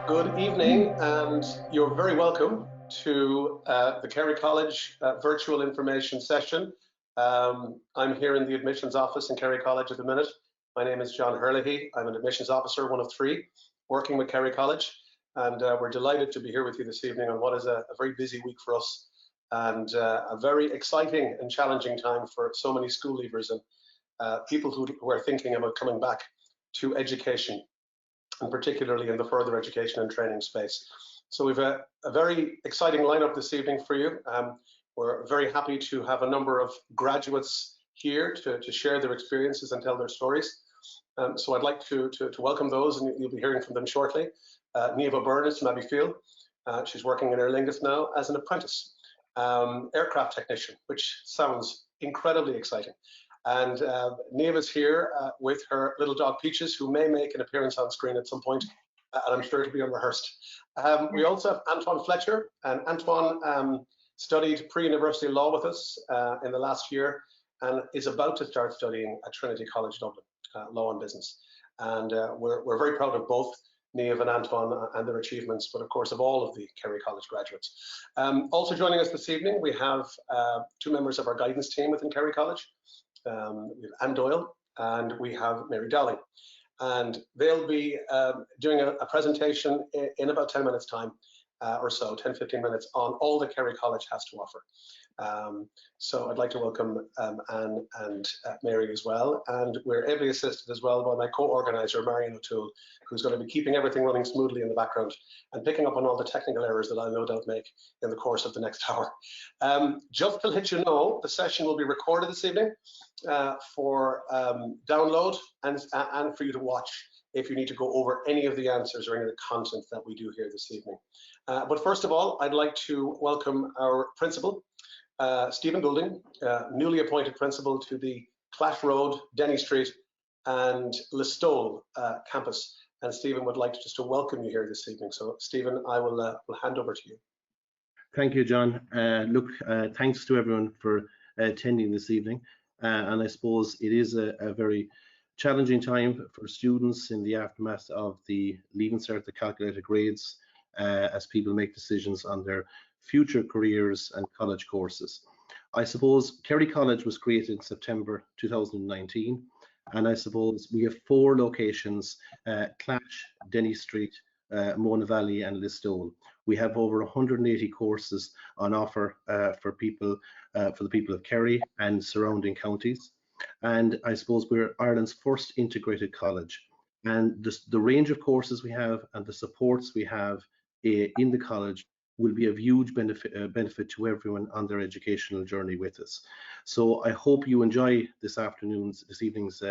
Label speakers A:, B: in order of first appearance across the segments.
A: Good evening, and you're very welcome to the Kerry College virtual information session. I'm here in the admissions office in Kerry College at the minute. My name is John Herlihy. I'm an admissions officer, one of three, working with Kerry College, and we're delighted to be here with you this evening on what is a very busy week for us, and a very exciting and challenging time for so many school leavers and people who are thinking about coming back to education, and particularly in the further education and training space. So we've a very exciting lineup this evening for you. We're very happy to have a number of graduates here to share their experiences and tell their stories. So I'd like to welcome those, and you'll be hearing from them shortly. Niambh O'Byrne is from Abbeyfield. She's working in Aer Lingus now as an apprentice, aircraft technician, which sounds incredibly exciting. And Niambh is here with her little dog Peaches, who may make an appearance on screen at some point, and I'm sure it'll be unrehearsed. We also have Antoin Fletcher, and Antoin studied pre-university law with us in the last year and is about to start studying at Trinity College Dublin, law and business. And we're very proud of both Niambh and Antoin and their achievements, but of course of all of the Kerry College graduates. Also joining us this evening, we have two members of our guidance team within Kerry College. We have Doyle and we have Mary Dowling, and they'll be doing a presentation in about 10 minutes time or so, 10-15 minutes, on all that Kerry College has to offer. So I'd like to welcome Anne and Mary as well, and we're ably assisted as well by my co-organizer Marion O'Toole, who's going to be keeping everything running smoothly in the background and picking up on all the technical errors that I'll no doubt make in the course of the next hour. Just to let you know, the session will be recorded this evening for download and for you to watch if you need to go over any of the answers or any of the content that we do here this evening. But first of all, I'd like to welcome our principal, Stephen Goulding, newly appointed principal to the Clash Road, Denny Street and Listowel campus. And Stephen would like just to welcome you here this evening. So Stephen, I will hand over to you.
B: Thank you, John. Look, thanks to everyone for attending this evening. And I suppose it is a very challenging time for students in the aftermath of the Leaving Cert, the calculated grades, as people make decisions on their future careers and college courses. I suppose Kerry College was created in September 2019, and I suppose we have 4 locations: Clash, Denny Street, Mona Valley and Listowel. We have over 180 courses on offer for the people of Kerry and surrounding counties. And I suppose we're Ireland's first integrated college. And the range of courses we have and the supports we have in the college will be of huge benefit to everyone on their educational journey with us. So I hope you enjoy this evening's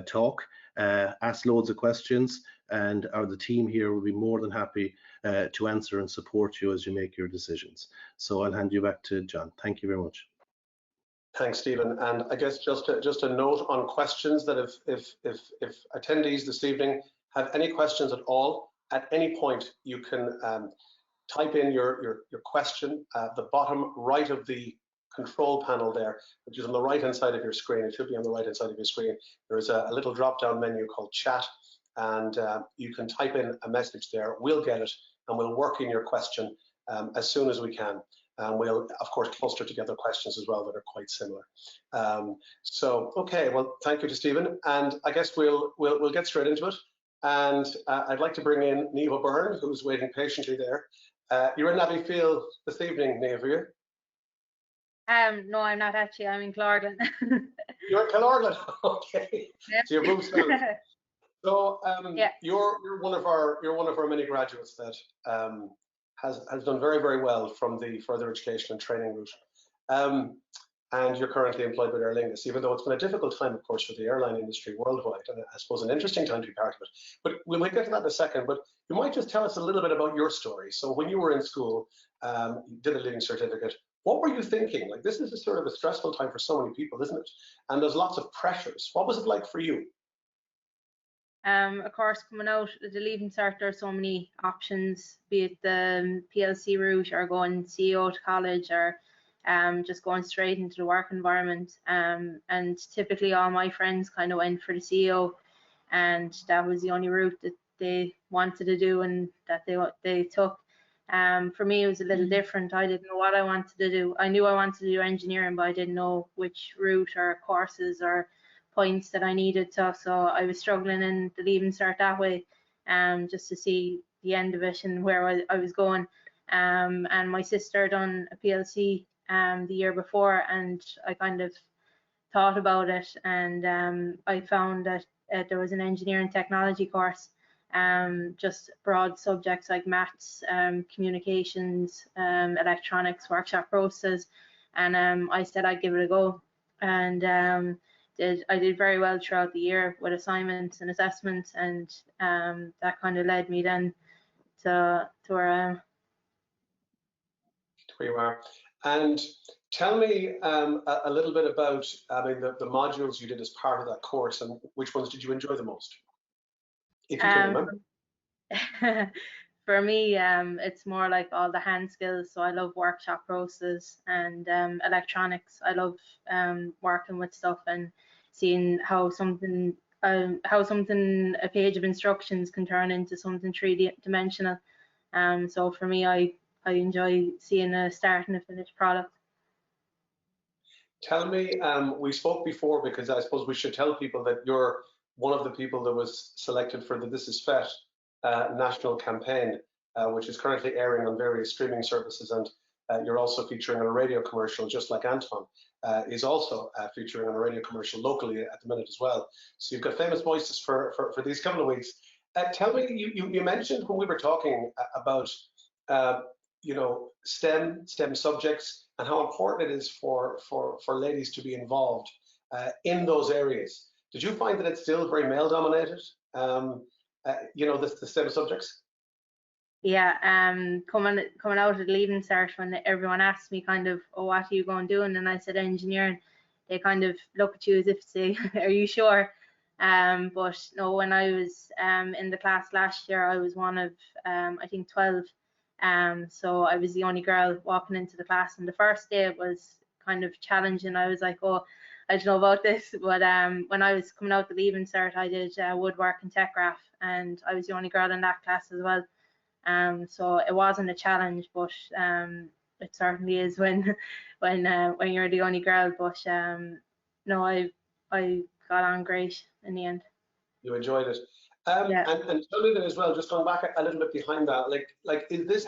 B: talk. Ask loads of questions, and the team here will be more than happy to answer and support you as you make your decisions. So I'll hand you back to John. Thank you very much.
A: Thanks, Stephen. And I guess just a note on questions, that if attendees this evening have any questions at all, at any point you can type in your question at the bottom right of the control panel there, which is on the right hand side of your screen. It should be on the right hand side of your screen. There is a little drop down menu called chat, and you can type in a message there. We'll get it and we'll work in your question as soon as we can. And we'll, of course, cluster together questions as well that are quite similar. So, okay, well, thank you to Stephen. And I guess we'll get straight into it. And I'd like to bring in Niambh O'Byrne, who's waiting patiently there. You're in Abbeyfield this evening, Niambh, are you?
C: No, I'm not actually. I'm in Clorglan.
A: You're in Clorglan, okay. Yep. So you're moved south. So yeah. You're one of our many graduates that has done very, very well from the further education and training route. And you're currently employed with Aer Lingus, even though it's been a difficult time, of course, for the airline industry worldwide, and I suppose an interesting time to be part of it. But we might get to that in a second, but you might just tell us a little bit about your story. So when you were in school, you did a leaving certificate. What were you thinking? Like, this is a sort of a stressful time for so many people, isn't it? And there's lots of pressures. What was it like for you?
C: Of course, coming out of the leaving cert, there are so many options, be it the PLC route or going CEO to college, or just going straight into the work environment. And typically all my friends kind of went for the CEO, and that was the only route that they wanted to do and that they took. For me, it was a little different. I didn't know what I wanted to do. I knew I wanted to do engineering, but I didn't know which route or courses or points that I needed to. So I was struggling in the Leaving Cert that way, just to see the end of it and where I was going. And my sister done a PLC the year before, and I kind of thought about it, and I found that there was an engineering technology course, just broad subjects like maths, communications, electronics, workshop processes, and I said I'd give it a go, and I did very well throughout the year with assignments and assessments, and that kind of led me then to where I am.
A: To where you are. And tell me a little bit about, the modules you did as part of that course, and which ones did you enjoy the most, if you can remember?
C: For me, it's more like all the hand skills. So I love workshop processes and electronics. I love working with stuff and seeing how something, a page of instructions can turn into something three-dimensional. So for me, I enjoy seeing a start and a finished product.
A: Tell me, we spoke before, because I suppose we should tell people that you're one of the people that was selected for the This Is FET national campaign, which is currently airing on various streaming services, and you're also featuring on a radio commercial, just like Antoin is also featuring on a radio commercial locally at the minute as well. So you've got famous voices for these couple of weeks. Tell me, you mentioned when we were talking about STEM subjects and how important it is for ladies to be involved in those areas. Did you find that it's still very male dominated? The STEM subjects?
C: Yeah, coming out of the Leaving Cert, when everyone asked me kind of, oh, what are you going doing? And I said engineering, they kind of look at you as if to say, are you sure? But no, when I was in the class last year, I was one of, I think 12. So I was the only girl walking into the class, and the first day it was kind of challenging. I was like, oh, I don't know about this, but when I was coming out the Leaving Cert, I did woodwork and tech graph, and I was the only girl in that class as well. So it wasn't a challenge, but it certainly is when you're the only girl. But no, I got on great in the end.
A: You enjoyed it.
C: Yeah.
A: And tell me then as well, just going back a little bit behind that,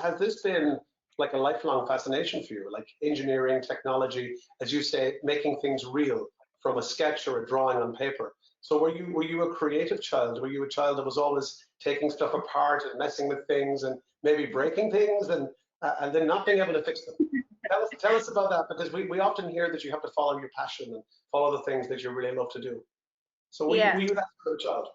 A: has this been like a lifelong fascination for you, like engineering, technology, as you say, making things real from a sketch or a drawing on paper? So were you a creative child? Were you a child that was always taking stuff apart and messing with things and maybe breaking things and then not being able to fix them? Tell us about that, because we often hear that you have to follow your passion and follow the things that you really love to do. So were you that sort of child?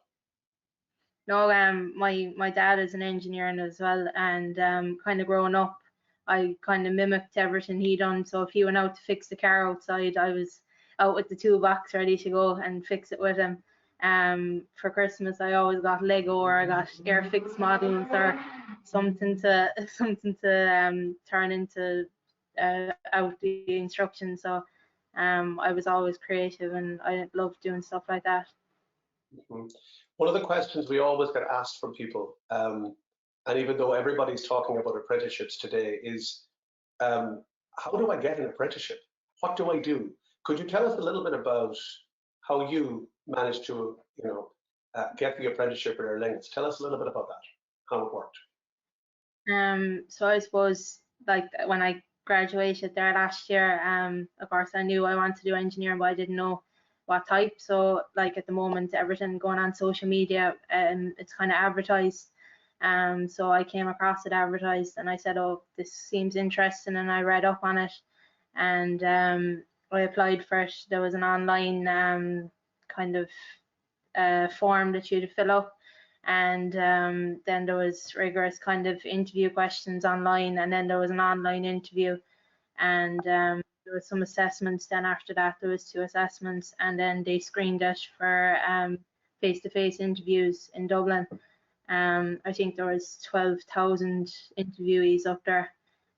C: No, my dad is an engineer as well, and kind of growing up, I kind of mimicked everything he done. So if he went out to fix the car outside, I was out with the toolbox ready to go and fix it with him. For Christmas, I always got Lego, or I got Airfix models, or something to turn into out the instructions. So I was always creative, and I loved doing stuff like that.
A: Mm-hmm. One of the questions we always get asked from people, and even though everybody's talking about apprenticeships today, is how do I get an apprenticeship? What do I do? Could you tell us a little bit about how you managed to, get the apprenticeship at Aer Lingus? Tell us a little bit about that, how it worked.
C: So I suppose, like, when I graduated there last year, of course I knew I wanted to do engineering, but I didn't know what type. So like at the moment, everything going on social media, it's kind of advertised. So I came across it advertised, and I said, oh, this seems interesting, and I read up on it, and I applied for it. There was an online kind of form that you had to fill up, and then there was rigorous kind of interview questions online, and then there was an online interview, and there was some assessments. Then after that, there was 2 assessments, and then they screened it for face-to-face interviews in Dublin. I think there was 12,000 interviewees up there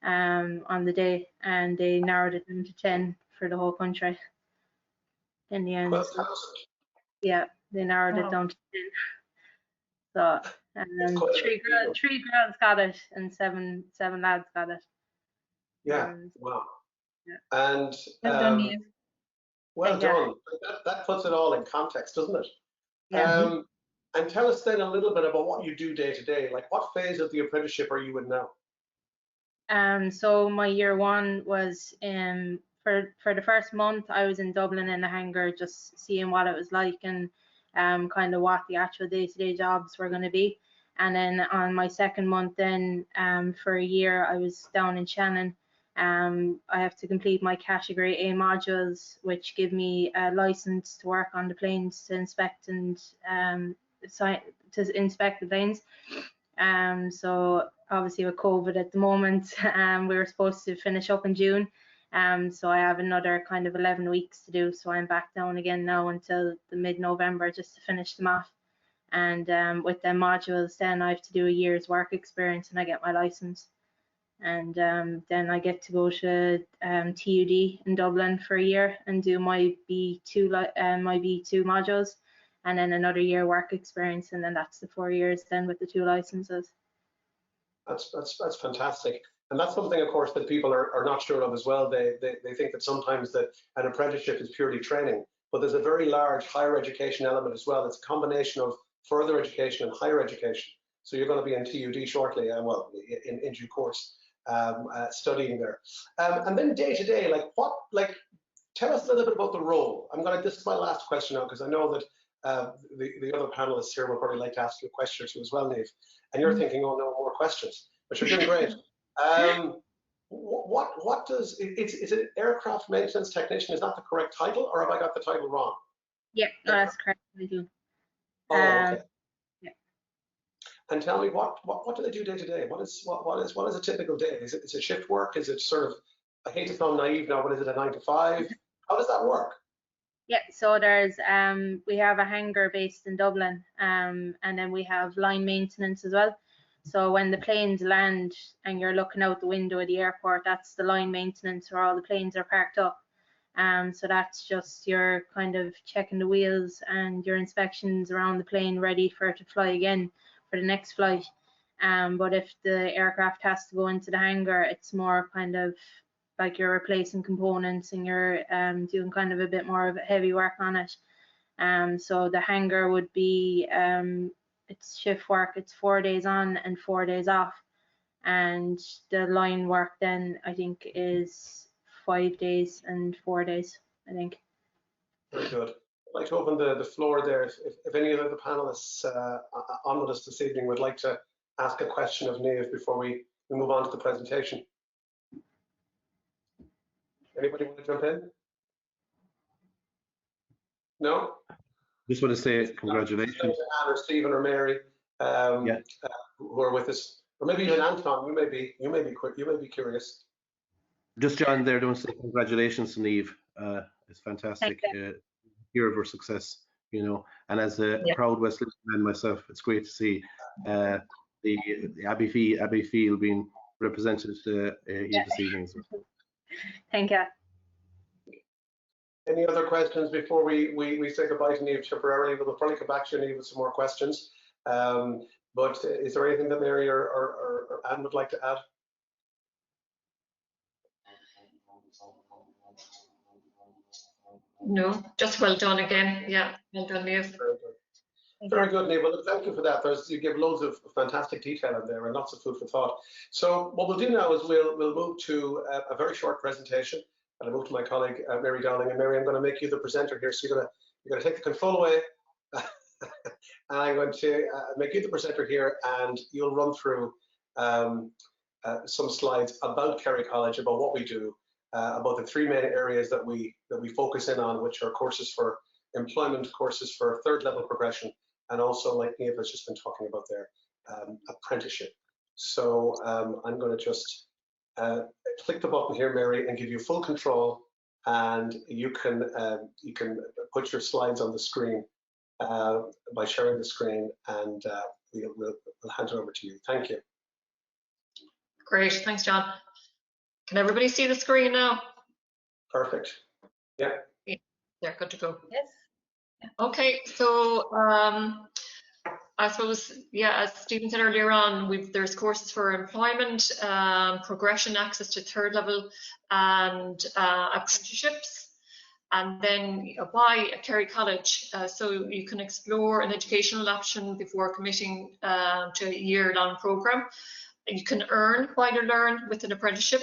C: on the day, and they narrowed it down to 10 for the whole country in the end.
A: 12,000?
C: Yeah, they narrowed it down to 10. So
A: Three
C: three girls got it and seven lads got it.
A: Yeah, wow.
C: Yeah.
A: And
D: Well done, Niamh.
A: well done. That puts it all in context, doesn't it?
C: Yeah.
A: And tell us then a little bit about what you do day to day. Like, what phase of the apprenticeship are you in now?
C: So my year one was for the first month I was in Dublin in the hangar, just seeing what it was like and kind of what the actual day-to-day jobs were going to be. And then on my second month then for a year I was down in Shannon. I have to complete my category A modules, which give me a license to work on the planes to inspect and to inspect the planes. So obviously with COVID at the moment, we were supposed to finish up in June. So I have another kind of 11 weeks to do. So I'm back down again now until the mid-November just to finish them off. And with them modules, then I have to do a year's work experience and I get my license. And then I get to go to TUD in Dublin for a year and do my B2 modules, and then another year work experience, and then that's the 4 years then with the 2 licenses.
A: That's fantastic. And that's something, of course, that people are not sure of as well. They think that sometimes that an apprenticeship is purely training, but there's a very large higher education element as well. It's a combination of further education and higher education. So you're going to be in TUD shortly, well, in due course, studying there. And then day to day, tell us a little bit about the role. This is my last question now, because I know that the other panelists here will probably like to ask you a question or two as well, Niamh. And you're thinking, oh no, more questions, but you're doing great. What does, is it aircraft maintenance technician? Is that the correct title, or have I got the title wrong?
C: Yeah, no, that's correct. We do.
A: Oh, okay.
C: Yeah.
A: And tell me, what do they do day to day? What is a typical day? Is it shift work? Is it sort of, I hate to sound naive now, but is it a 9 to 5? How does that work?
C: Yeah, so there's we have a hangar based in Dublin, and then we have line maintenance as well. So when the planes land and you're looking out the window of the airport, that's the line maintenance where all the planes are parked up. So that's just your kind of checking the wheels and your inspections around the plane ready for it to fly again for the next flight. But if the aircraft has to go into the hangar, it's more kind of like you're replacing components and you're doing kind of a bit more of heavy work on it. So the hangar would be, it's shift work, it's 4 days on and 4 days off. And the line work then I think is 5 days and 4 days, I think.
A: Very good. I'd like to open the floor there. If any of the panelists on with us this evening would like to ask a question of Niamh before we move on to the presentation. Anybody want to jump in? No?
B: Just want to say congratulations.
A: Anne or Stephen or Mary who are with us. Or maybe even Antoin, you may be curious.
B: Just John there, don't say congratulations to Niamh. It's fantastic. Hear of her success, you know. And as a proud West Limerick man myself, it's great to see the Abbey Field being represented here this evening.
C: Thank you.
A: Any other questions before we say goodbye to Niamh temporarily? We'll probably come back to you, Niamh, with some more questions. But is there anything that Mary or Anne would like to add?
D: No, just well done again. Yeah, well done, Niamh.
A: Very good, Niamh. Well, thank you for that. You give loads of fantastic detail in there and lots of food for thought. So what we'll do now is we'll move to a very short presentation, and I'll move to my colleague Mary Dowling. And Mary, I'm going to make you the presenter here. So you're going to take the control away, and I'm going to make you the presenter here, and you'll run through some slides about Kerry College, about what we do, about the 3 main areas that we focus in on, which are courses for employment, courses for third level progression, and also, like Niamh has just been talking about there, apprenticeship. So I'm going to just click the button here, Mary, and give you full control, and you can put your slides on the screen by sharing the screen, and we'll hand it over to you. Thank you.
D: Great, thanks, John. Can everybody see the screen now?
A: Perfect. Yeah.
D: Yeah, good to go.
C: Yes.
D: Okay, so I suppose, yeah, as Stephen said earlier on, there's courses for employment, progression, access to third level, and apprenticeships. And then why Kerry College? So you can explore an educational option before committing to a year-long programme. You can earn while you learn with an apprenticeship.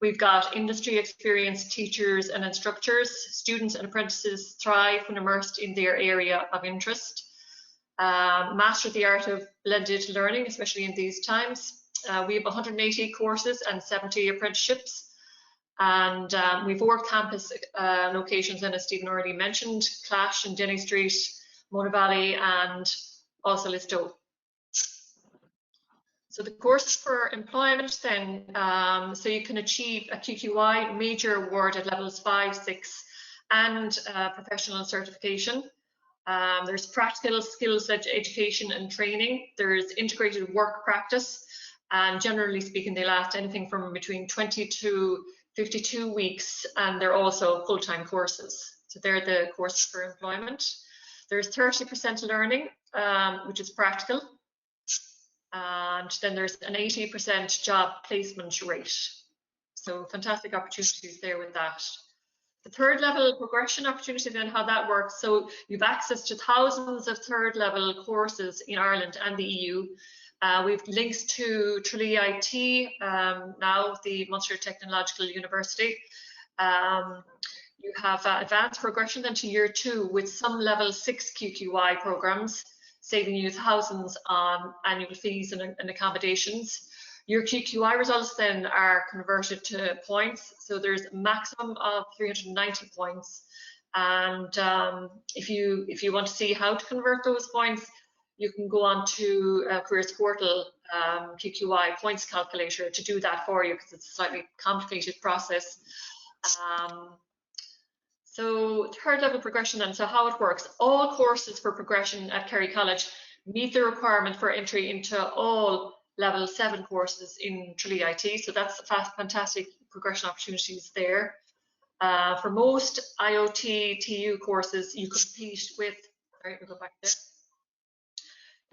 D: We've got industry experienced teachers and instructors. Students and apprentices thrive when immersed in their area of interest. Master the art of blended learning, especially in these times. We have 180 courses and 70 apprenticeships. And we've 4 campus locations, and as Stephen already mentioned, Clash and Denny Street, Mona Valley, and also Listowel. So the course for employment then, so you can achieve a QQI major award at levels 5, 6, and professional certification. There's practical skills education and training. There's integrated work practice, and generally speaking, they last anything from between 20 to 52 weeks, and they're also full-time courses. So they're the courses for employment. There's 30% learning, which is practical. And then there's an 80% job placement rate. So fantastic opportunities there with that. The third level progression opportunity, then how that works. So you've access to thousands of third level courses in Ireland and the EU. We've links to Trinity IT, now the Munster Technological University. You have advanced progression then to year 2 with some level 6 QQI programs, saving you thousands on annual fees and accommodations. Your QQI results then are converted to points. So there's a maximum of 390 points. And if you want to see how to convert those points, you can go on to Careers Portal QQI points calculator to do that for you, because it's a slightly complicated process. So third level progression then, so how it works. All courses for progression at Kerry College meet the requirement for entry into all level 7 courses in Trinity IT. So that's fantastic progression opportunities there. For most IoT TU courses, you compete with, sorry, we'll go back there.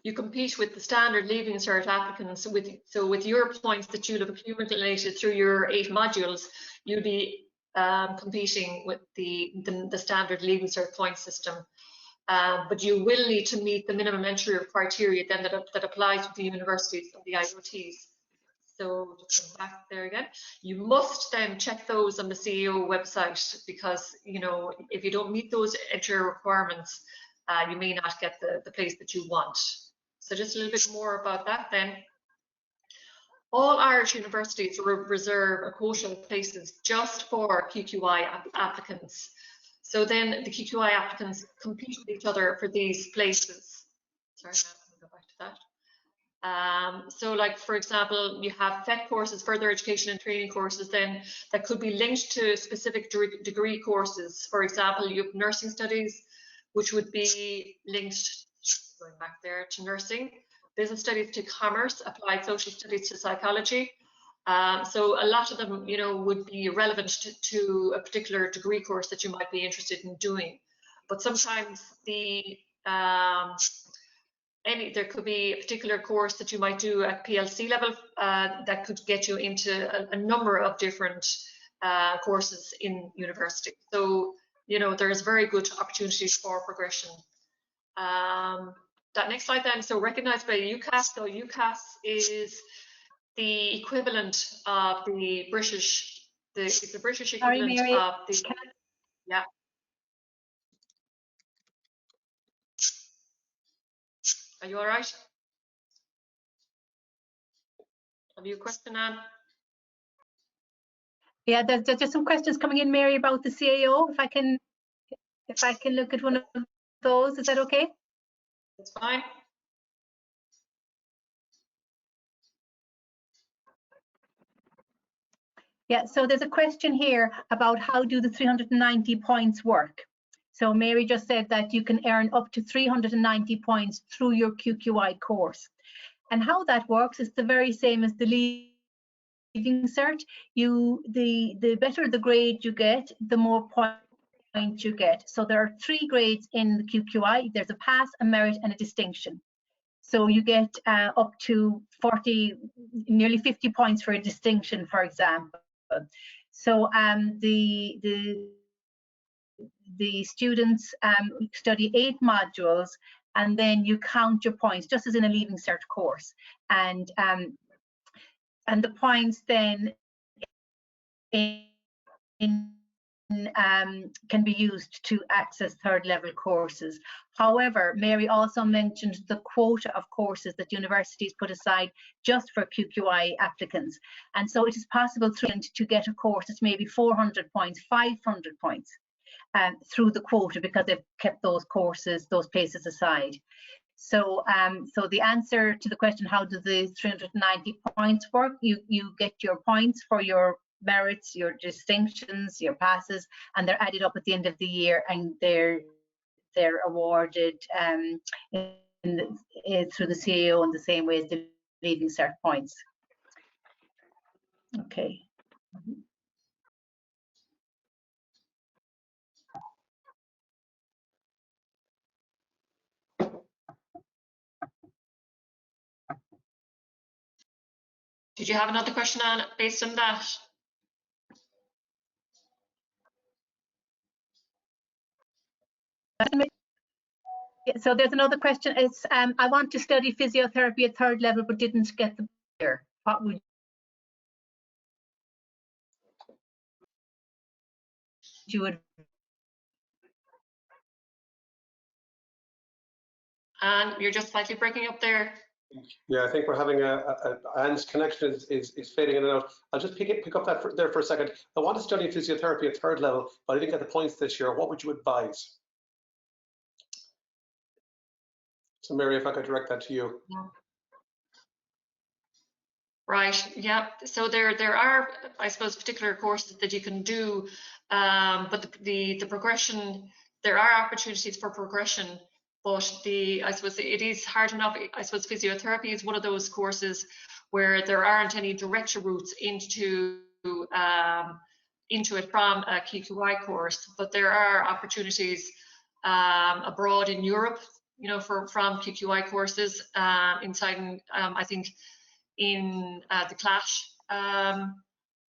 D: You compete with the standard Leaving Cert applicants. With your points that you'll have accumulated through your 8 modules, you'll be competing with the standard Leaving Cert point system. But you will need to meet the minimum entry criteria then that applies to the universities and the IoTs. So just go back there again. You must then check those on the CEO website, because if you don't meet those entry requirements, you may not get the place that you want. So just a little bit more about that then. All Irish universities reserve a quota of places just for QQI applicants. So then the QQI applicants compete with each other for these places. Sorry, I'll go back to that. So like, for example, you have FET courses, further education and training courses, then that could be linked to specific degree courses. For example, you have nursing studies, which would be linked, going back there, to nursing, business studies to commerce, applied social studies to psychology. So a lot of them, would be relevant to a particular degree course that you might be interested in doing. But sometimes there could be a particular course that you might do at PLC level that could get you into a number of different courses in university. So, there's very good opportunities for progression. That next slide then, so recognized by UCAS. So UCAS is the equivalent of the British, it's the British equivalent of the, yeah. Are you all right? Have you a question, Anne?
E: Yeah, there's just some questions coming in, Mary, about the CAO. If I can look at one of those, is that okay?
D: That's fine.
E: Yeah, so there's a question here about how do the 390 points work. So Mary just said that you can earn up to 390 points through your QQI course. And how that works is the very same as the Leaving Cert. The better the grade you get, the more points you get. So there are 3 grades in the QQI. There's a pass, a merit, and a distinction. So you get up to 40, nearly 50 points for a distinction, for example. So the students study 8 modules, and then you count your points, just as in a Leaving Cert course. And the points then can be used to access 3rd level courses. However, Mary also mentioned the quota of courses that universities put aside just for QQI applicants. And so it is possible to get a course that's maybe 400 points, 500 points through the quota, because they've kept those courses, those places aside. So, so the answer to the question, how do the 390 points work? You get your points for your merits, your distinctions, your passes, and they're added up at the end of the year, and they're awarded through the CAO in the same way as the Leaving Cert points. Okay.
D: Did you have another question on based on that?
E: So there's another question. It's I want to study physiotherapy at 3rd level but didn't get the year. What would you advise?
D: And you're just slightly breaking up there.
A: Yeah, I think we're having Anne's connection is fading in and out. I'll just pick up that there for a second. I want to study physiotherapy at 3rd level, but I didn't get the points this year. What would you advise? So Mary, if I could direct that to you.
D: Yeah. Right, yeah. So there are, I suppose, particular courses that you can do, but the progression, there are opportunities for progression, but I suppose it is hard enough. I suppose physiotherapy is one of those courses where there aren't any direct routes into it from a QQI course, but there are opportunities abroad in Europe, you know, from QQI courses inside, I think, in the Clash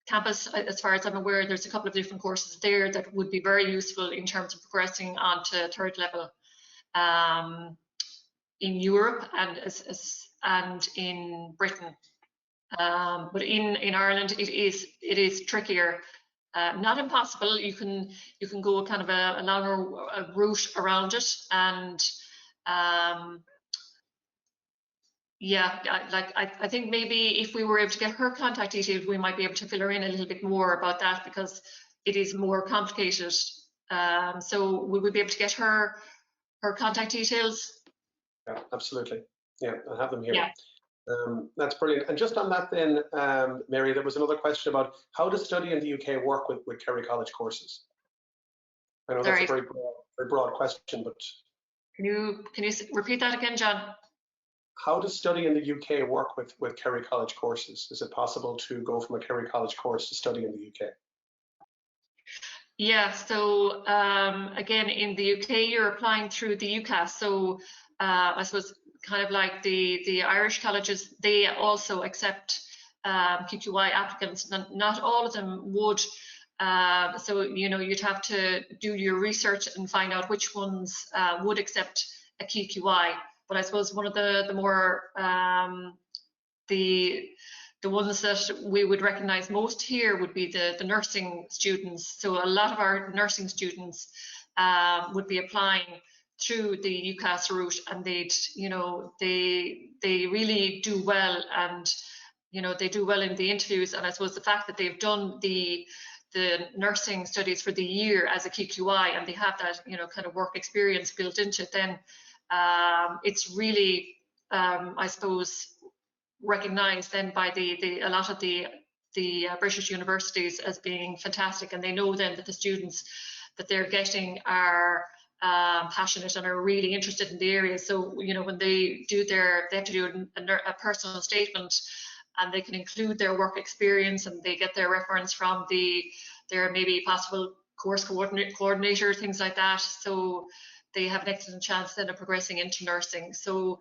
D: campus. As far as I'm aware, there's a couple of different courses there that would be very useful in terms of progressing onto 3rd level in Europe and in Britain. But in Ireland, it is trickier. Not impossible. You can go kind of a longer route around it, and yeah, I think maybe if we were able to get her contact details, we might be able to fill her in a little bit more about that, because it is more complicated. So will we be able to get her contact details?
A: Yeah, absolutely. Yeah, I have them here.
D: Yeah.
A: That's brilliant. And just on that then, Mary, there was another question about how does study in the UK work with Kerry College courses? I know that's a very broad question, but
D: can you repeat that again, John?
A: How does study in the UK work with Kerry College courses? Is it possible to go from a Kerry College course to study in the UK?
D: Yeah, so again, in the UK, you're applying through the UCAS. So I suppose kind of like the Irish colleges, they also accept QQI applicants. Not all of them would. So, you know, you'd have to do your research and find out which ones would accept a QQI. But I suppose one of the more the ones that we would recognise most here would be the nursing students. So a lot of our nursing students would be applying through the UCAS route, and they'd, you know, they really do well, and you know, they do well in the interviews. And I suppose the fact that they've done the nursing studies for the year as a QQI, and they have that, you know, kind of work experience built into it, then it's really, I suppose, recognised then by a lot of the British universities as being fantastic, and they know then that the students that they're getting are passionate and are really interested in the area. So, you know, when they do they have to do a personal statement, and they can include their work experience, and they get their reference from their maybe possible course coordinator, things like that. So they have an excellent chance then of progressing into nursing. So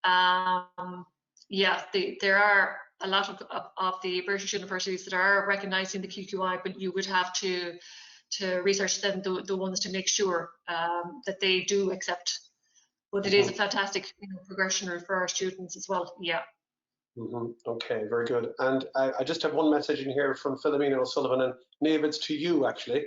D: Yeah, there are a lot of the British universities that are recognising the QQI, but you would have to research them, the ones to make sure that they do accept. But it is a fantastic progression route for our students as well. Yeah.
A: Okay, very good. And I just have one message in here from Philomena O'Sullivan, and Niamh, it's to you actually.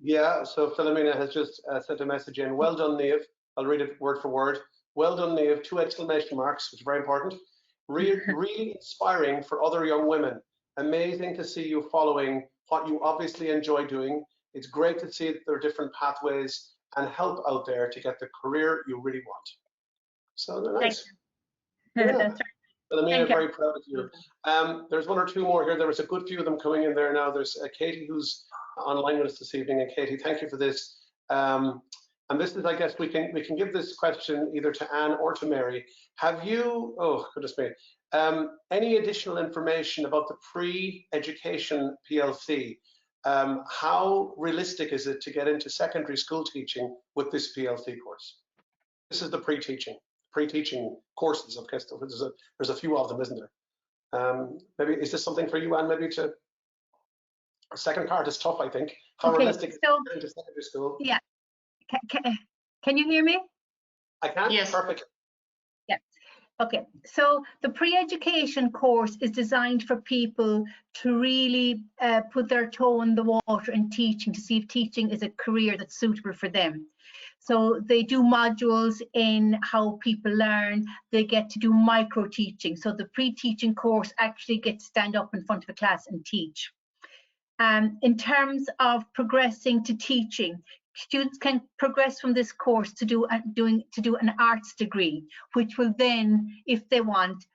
A: Yeah, so Philomena has just sent a message in. Well done, Niamh. I'll read it word for word. Well done, Niamh. 2 exclamation marks, which is very important. Really inspiring for other young women. Amazing to see you following what you obviously enjoy doing. It's great to see that there are different pathways and help out there to get the career you really want. So they're nice. Yeah.
E: That's right.
A: Philomena, very proud of you. There's 1 or 2 more here. There was a good few of them coming in there now. There's Katie who's online with us this evening. And Katie, thank you for this. And this is, I guess, we can give this question either to Anne or to Mary. Have you, oh goodness me, any additional information about the pre-education PLC? How realistic is it to get into secondary school teaching with this PLC course? This is the pre-teaching courses. I guess there's a few of them, isn't there? Maybe is this something for you, Anne? Maybe to second part is tough, I think. How realistic is it to get into secondary school?
E: Yeah. Can you hear me?
A: I can. Yes. Perfect.
E: Yeah. Okay. So the pre-education course is designed for people to really put their toe in the water in teaching, to see if teaching is a career that's suitable for them. So they do modules in how people learn. They get to do micro teaching. So the pre-teaching course actually gets to stand up in front of a class and teach. In terms of progressing to teaching, students can progress from this course to do an arts degree, which will then, if they want,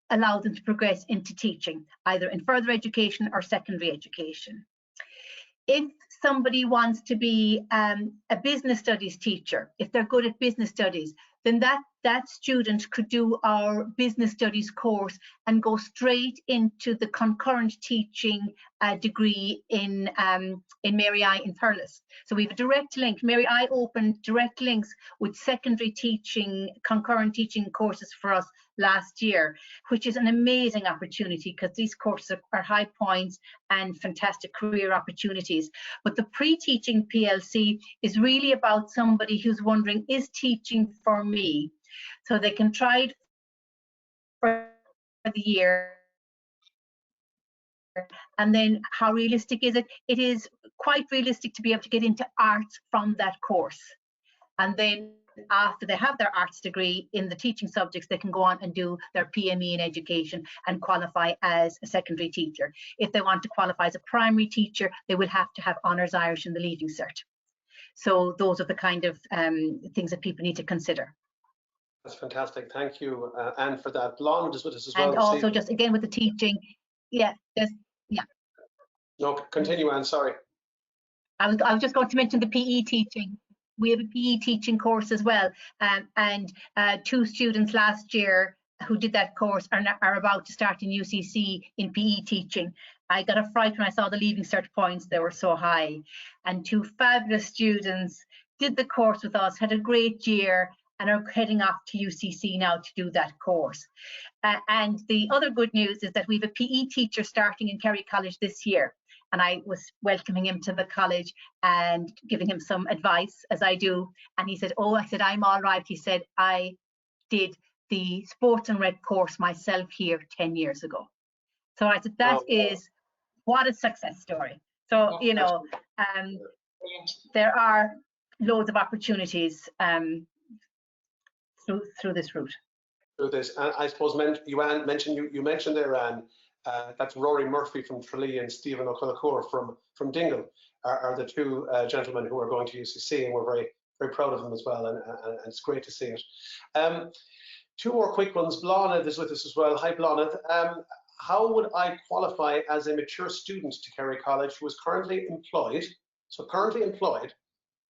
E: allow them to progress into teaching, either in further education or secondary education. If somebody wants to be a business studies teacher, if they're good at business studies, then that student could do our business studies course and go straight into the concurrent teaching degree in Mary I in Thurles. So we have a direct link. Mary I opened direct links with secondary teaching, concurrent teaching courses for us last year, which is an amazing opportunity because these courses are high points and fantastic career opportunities. But the pre-teaching PLC is really about somebody who's wondering, is teaching for me? So they can try it for the year. And then how realistic is it? It is quite realistic to be able to get into arts from that course. And then after they have their arts degree in the teaching subjects, they can go on and do their PME in education and qualify as a secondary teacher. If they want to qualify as a primary teacher, they will have to have Honours Irish in the Leaving Cert. So those are the kind of things that people need to consider.
A: That's fantastic. Thank you, Anne, for that. Blonde is with us as well.
E: And also, just again with the teaching, yeah.
A: No, continue, Anne. Sorry.
E: I was just going to mention the PE teaching. We have a PE teaching course as well, and 2 students last year who did that course are about to start in UCC in PE teaching. I got a fright when I saw the Leaving Cert points; they were so high. And 2 fabulous students did the course with us, had a great year, and are heading off to UCC now to do that course. And the other good news is that we have a PE teacher starting in Kerry College this year. And I was welcoming him to the college and giving him some advice, as I do. And he said, oh, I said, I'm all right. He said, I did the sports and rec course myself here 10 years ago. So I said, that is, what a success story. So, you know, there are loads of opportunities through this route.
A: Through this, I suppose you mentioned there, Anne, that's Rory Murphy from Tralee and Stephen O'Connor from Dingle are the 2 gentlemen who are going to UCC, and we're very, very proud of them as well, and it's great to see it. 2 more quick ones. Bláthnaid is with us as well. Hi, Bláthnaid. How would I qualify as a mature student to Kerry College who is currently employed,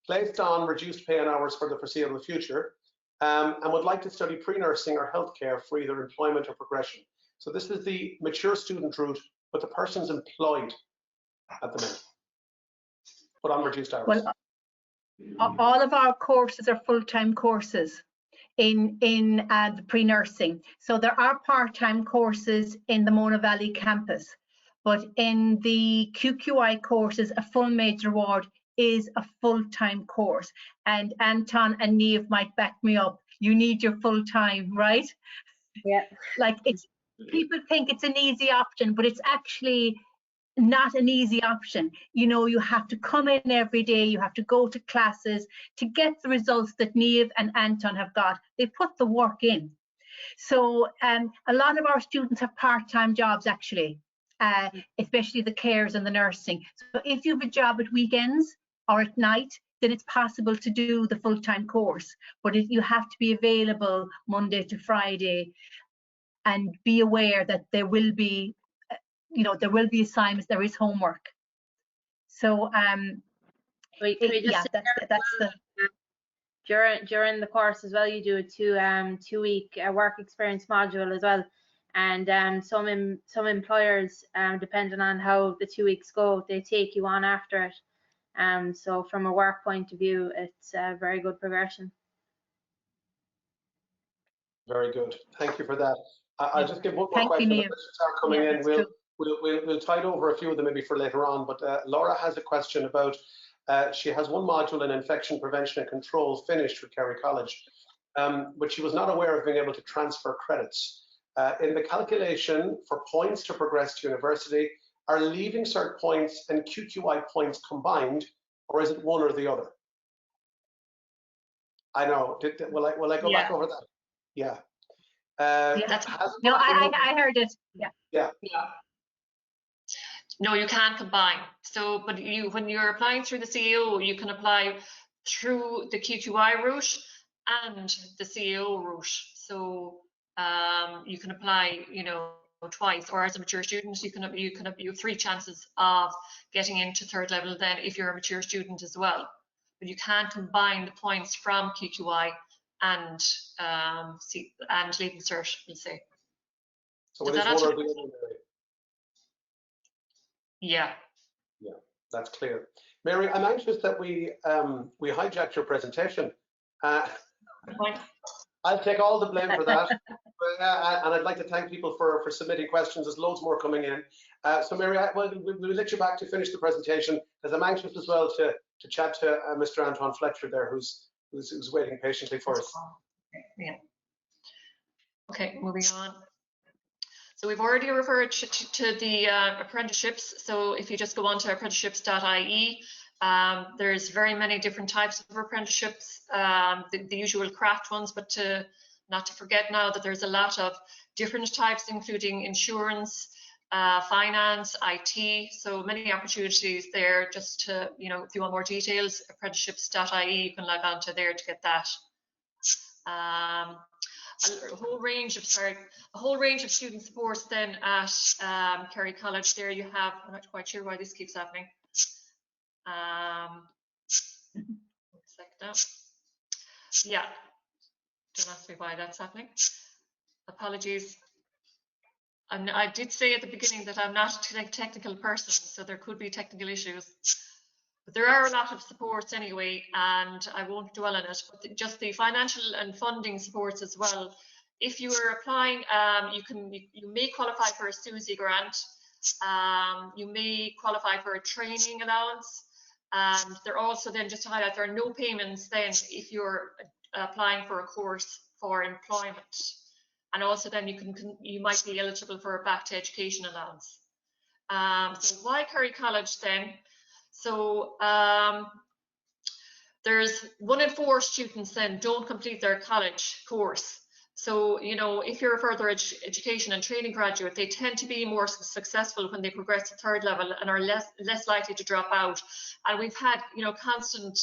A: placed on reduced pay and hours for the foreseeable future, and would like to study pre-nursing or healthcare for either employment or progression? So this is the mature student route, but the person's employed at the minute, but on reduced hours.
E: Well, all of our courses are full-time courses. in the pre-nursing. So there are part-time courses in the Mona Valley campus, but in the QQI courses, a full major award is a full-time course. And Anton and Niamh might back me up. You need your full-time, right?
C: Yeah.
E: Like, it's, people think it's an easy option, but it's actually not an easy option. You know, you have to come in every day, you have to go to classes to get the results that Niamh and Anton have got. They put the work in. So a lot of our students have part-time jobs actually, especially the carers and the nursing. So if you have a job at weekends or at night, then it's possible to do the full-time course, but you have to be available Monday to Friday and be aware that there will be, you know, there will be assignments, there is homework. So yeah, that's the
C: during the course as well. You do a two-week work experience module as well, and some employers, depending on how the 2 weeks go, they take you on after it. So from a work point of view, it's a very good progression.
A: Very good. Thank you for that. I'll just give one more
E: Thank
A: question.
E: you,
A: The
E: Niamh.
A: questions are coming
E: Yeah,
A: in. We'll tide over a few of them maybe for later on. But Laura has a question about, she has one module in infection prevention and control finished with Kerry College, but she was not aware of being able to transfer credits. In the calculation for points to progress to university, are Leaving Cert points and QQI points combined, or is it one or the other? I know. Will I go back over that? Yeah.
E: No, I heard it. Yeah.
D: No, you can't combine. So, but when you're applying through the CEO, you can apply through the QQI route and the CEO route. So you can apply, you know, twice, or as a mature student, you have 3 chances of getting into 3rd level then if you're a mature student as well. But you can't combine the points from QQI and Leaving Cert, we'll say.
A: So it is one or the other.
D: Yeah,
A: that's clear. Mary, I'm anxious that we hijacked your presentation. I'll take all the blame for that. And I'd like to thank people for submitting questions. There's loads more coming in. So Mary, we'll let you back to finish the presentation, because I'm anxious as well to chat to Mr. Antoin Fletcher there, who's waiting patiently for us.
D: Yeah. Okay, moving on. So we've already referred to the apprenticeships. So if you just go on to apprenticeships.ie, there's very many different types of apprenticeships, the usual craft ones, but not to forget now that there's a lot of different types, including insurance, finance, IT. So many opportunities there. Just to, you know, if you want more details, apprenticeships.ie, you can log on to there to get that. A whole range of student supports then at Kerry College. There you have, I'm not quite sure why this keeps happening. Yeah, don't ask me why that's happening. Apologies. I did say at the beginning that I'm not a technical person, so there could be technical issues. But there are a lot of supports anyway, and I won't dwell on it, but just the financial and funding supports as well. If you are applying, you may qualify for a SUSI grant. You may qualify for a training allowance. And there also then, just to highlight, there are no payments then if you're applying for a course for employment. And also then you might be eligible for a back to education allowance. So why Kerry College then? So there's 1 in 4 students then don't complete their college course. So, you know, if you're a further education and training graduate, they tend to be more successful when they progress to 3rd level and are less likely to drop out. And we've had, you know, constant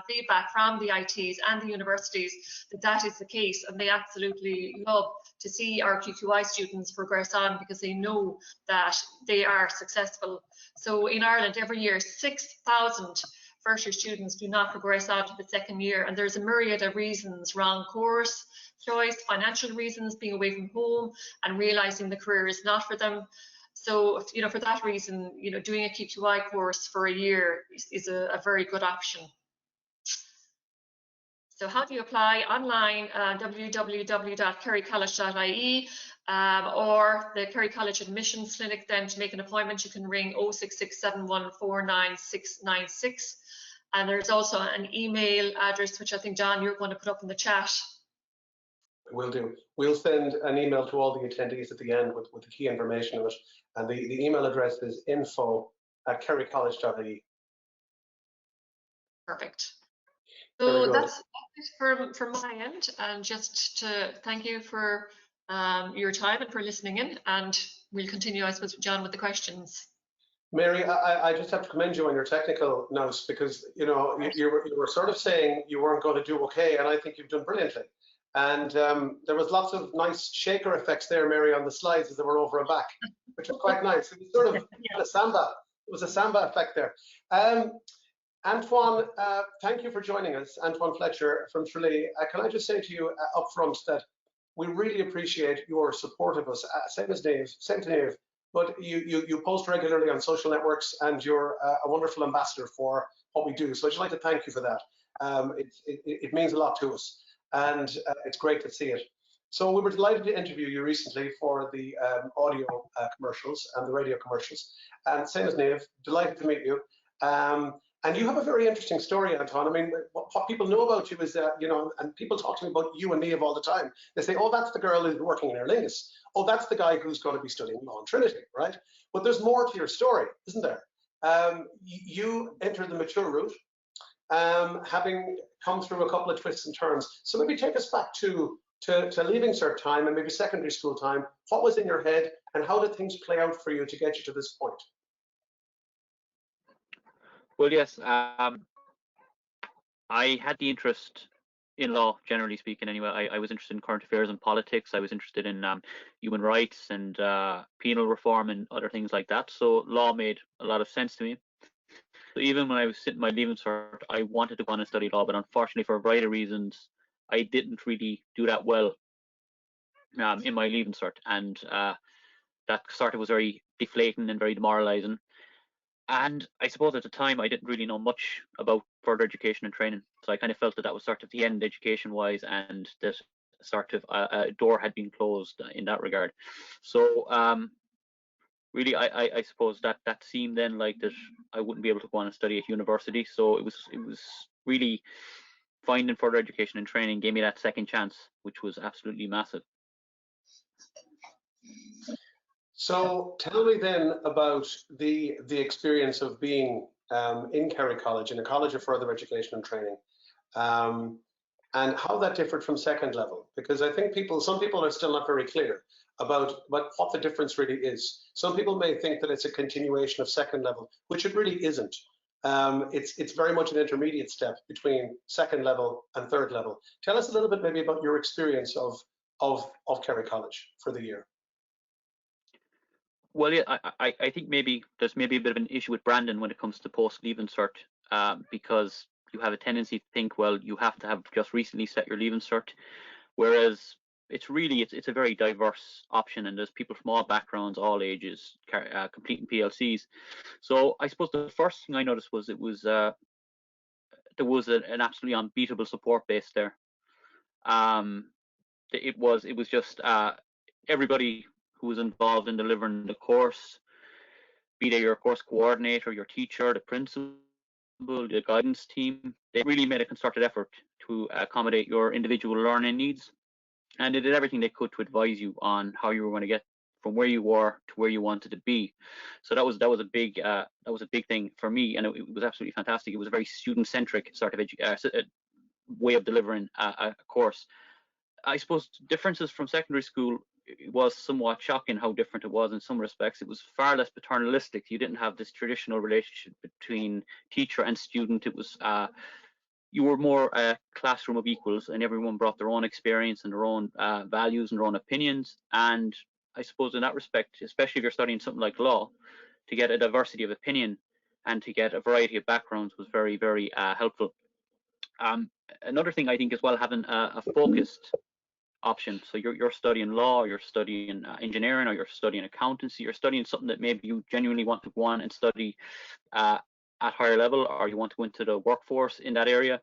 D: feedback from the ITs and the universities that is the case, and they absolutely love to see our QQI students progress on because they know that they are successful. So in Ireland, every year, 6,000 first-year students do not progress on to the 2nd year, and there's a myriad of reasons: wrong course choice, financial reasons, being away from home and realizing the career is not for them. So, you know, for that reason, you know, doing a QQI course for a year is a very good option. So how do you apply? Online, www.kerrycollege.ie, or the Kerry College Admissions Clinic. Then to make an appointment, you can ring 06671499696. And there's also an email address, which I think, John, you're going to put up in the chat.
A: Will do. We'll send an email to all the attendees at the end with the key information in it. And the email address is info@kerrycollege.ie.
D: Perfect. So that's it from my end. And just to thank you for your time and for listening in. And we'll continue, I suppose, John, with the questions.
A: Mary, I just have to commend you on your technical notes, because you were sort of saying you weren't going to do okay, and I think you've done brilliantly. And there was lots of nice shaker effects there, Mary, on the slides as they were over and back, which was quite nice. It was sort of a samba. It was a samba effect there. Antoin, thank you for joining us. Antoin Fletcher from Trinity. Can I just say to you up front that we really appreciate your support of us, same to Niamh, but you post regularly on social networks, and you're a wonderful ambassador for what we do. So I'd just like to thank you for that. It means a lot to us, and it's great to see it. So we were delighted to interview you recently for the audio commercials and the radio commercials. And same as Niamh, delighted to meet you. And you have a very interesting story, Antoin. I mean, what people know about you is that, and people talk to me about you and Niamh all the time. They say, oh, that's the girl who's working in Aer Lingus. Oh, that's the guy who's going to be studying law in Trinity, right? But there's more to your story, isn't there? You entered the mature route, having come through a couple of twists and turns. So maybe take us back to leaving cert time and maybe secondary school time. What was in your head, and how did things play out for you to get you to this point?
F: Well, yes, I had the interest in law, generally speaking. Anyway, I was interested in current affairs and politics. I was interested in human rights and penal reform and other things like that. So law made a lot of sense to me. So even when I was sitting my leaving cert, I wanted to go on and study law, but unfortunately, for a variety of reasons, I didn't really do that well in my leaving cert, and that sort of was very deflating and very demoralizing. And I suppose at the time I didn't really know much about further education and training, so I kind of felt that was sort of the end education-wise, and that sort of a door had been closed in that regard. So really, I suppose that seemed then like that I wouldn't be able to go on and study at university. So it was really finding further education and training gave me that second chance, which was absolutely massive.
A: So tell me then about the experience of being in Kerry College, in a college of further education and training, and how that differed from second level. Because I think some people are still not very clear about what the difference really is. Some people may think that it's a continuation of second level, which it really isn't. It's very much an intermediate step between second level and third level. Tell us a little bit maybe about your experience of Kerry College for the year.
F: Well, yeah, I think there's maybe a bit of an issue with Brandon when it comes to post-leaving cert, because you have a tendency to think, well, you have to have just recently set your leaving cert, whereas it's a very diverse option, and there's people from all backgrounds, all ages, completing PLCs. So I suppose the first thing I noticed was there was an absolutely unbeatable support base there. It was just everybody who was involved in delivering the course, be they your course coordinator, your teacher, the principal, the guidance team. They really made a concerted effort to accommodate your individual learning needs, and they did everything they could to advise you on how you were going to get from where you were to where you wanted to be. So that was a big thing for me, and it was absolutely fantastic. It was a very student-centric sort of way of delivering a course. I suppose differences from secondary school, it was somewhat shocking how different it was in some respects. It was far less paternalistic. You didn't have this traditional relationship between teacher and student. It was you were more a classroom of equals, and everyone brought their own experience and their own values and their own opinions. And I suppose in that respect, especially if you're studying something like law, to get a diversity of opinion and to get a variety of backgrounds was very, very helpful. Another thing I think as well, having a focused option. So you're studying law, or you're studying engineering, or you're studying accountancy, you're studying something that maybe you genuinely want to go on and study at higher level, or you want to go into the workforce in that area.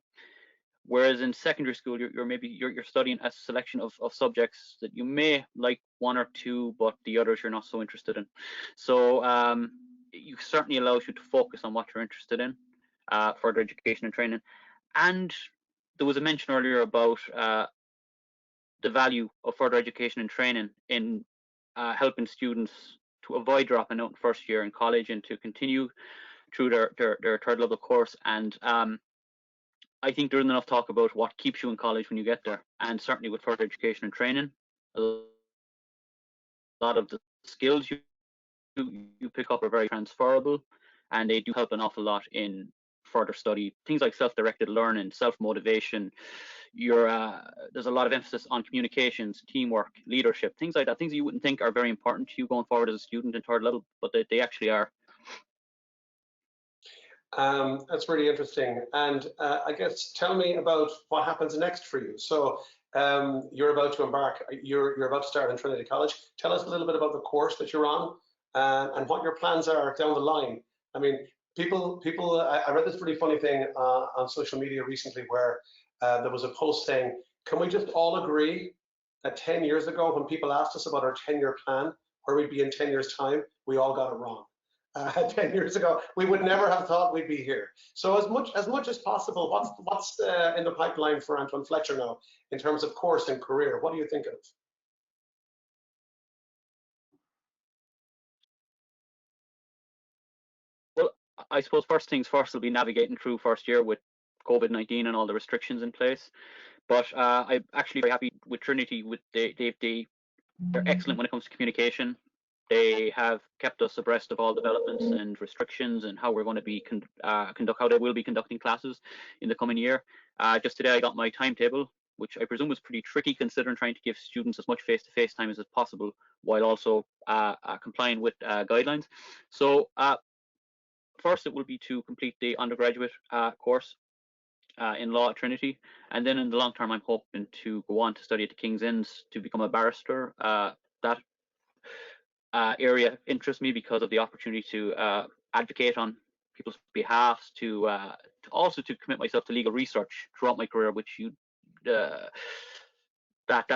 F: Whereas in secondary school, you're studying a selection of subjects that you may like one or two, but the others you're not so interested in. So it certainly allows you to focus on what you're interested in, further education and training. And there was a mention earlier about the value of further education and training in helping students to avoid dropping out in first year in college and to continue through their third level course. And I think there isn't enough talk about what keeps you in college when you get there. And certainly with further education and training, a lot of the skills you pick up are very transferable, and they do help an awful lot in further study. Things like self-directed learning, self-motivation. There's a lot of emphasis on communications, teamwork, leadership, things like that. Things that you wouldn't think are very important to you going forward as a student in third level, but they actually are.
A: That's really interesting. And I guess tell me about what happens next for you. So you're about to embark, you're about to start in Trinity College. Tell us a little bit about the course that you're on and what your plans are down the line. I mean, I read this really funny thing on social media recently where there was a post saying, can we just all agree that 10 years ago when people asked us about our 10-year plan, where we'd be in 10 years time, we all got it wrong. 10 years ago, we would never have thought we'd be here. So as much as possible, what's in the pipeline for Antoin Fletcher now in terms of course and career? What do you think of?
F: Well, I suppose first things first will be navigating through first year with COVID-19 and all the restrictions in place. But I'm actually very happy with Trinity. They're excellent when it comes to communication. They have kept us abreast of all developments and restrictions and how we're going to be how they will be conducting classes in the coming year. Just today I got my timetable, which I presume was pretty tricky considering trying to give students as much face-to-face time as possible while also complying with guidelines. So first it will be to complete the undergraduate course in law at Trinity, and then in the long term I'm hoping to go on to study at the King's Inns to become a barrister. That area interests me because of the opportunity to advocate on people's behalf, to also to commit myself to legal research throughout my career, which that